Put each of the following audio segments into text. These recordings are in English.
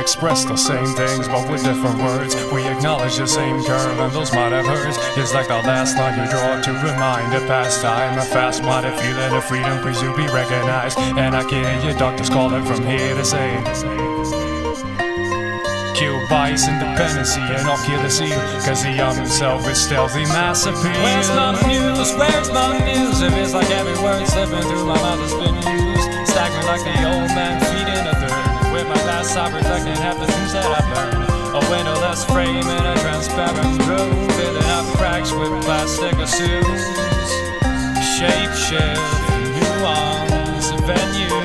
express the same things but with different words. We acknowledge the same curve and those might have hurts. It's like the last line you draw to remind a past time. A fast-minded feeling of freedom, please to be recognized. And I can hear your doctors calling from here to say, kill bias, independency, and I'll kill the seal, cause the young himself is stealthy mass appeal. Where's my muse? Where's my muse? It feels like every word slipping through my mouth has been used. Staggering like the old man feeding a third. With my glass eye reflecting half the things that I've learned. A windowless frame in a transparent room, filling up cracks with plastic assumes. Shape shift, nuance, venue.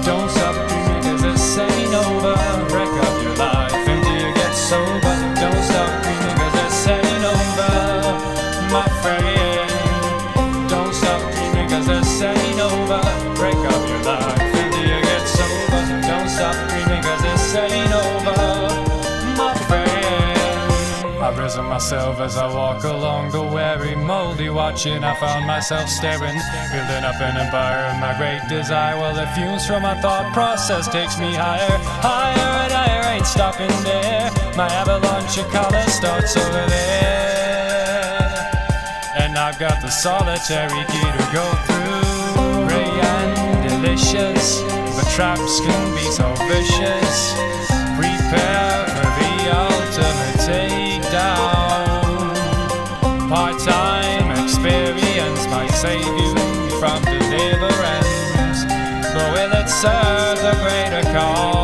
Don't stop dreaming cause this ain't over. Wreck up your life until you get sober. Don't stop dreaming cause this ain't over, my friend. Don't stop dreaming cause this ain't over. Break up your life until you get sober. Don't stop dreaming cause this ain't over, my friend. I've risen myself as I walk along the weary, moldy watching. I found myself staring, building up an empire of my great desire. Well, the fumes from my thought process takes me higher, higher and higher, ain't stopping there. My avalanche of color starts over there, and I've got the solitary key to go through. Ray and delicious, but traps can be so vicious. Prepare for the ultimate takedown. Part-time experience might save you from deliverance, but will it serve the greater cause?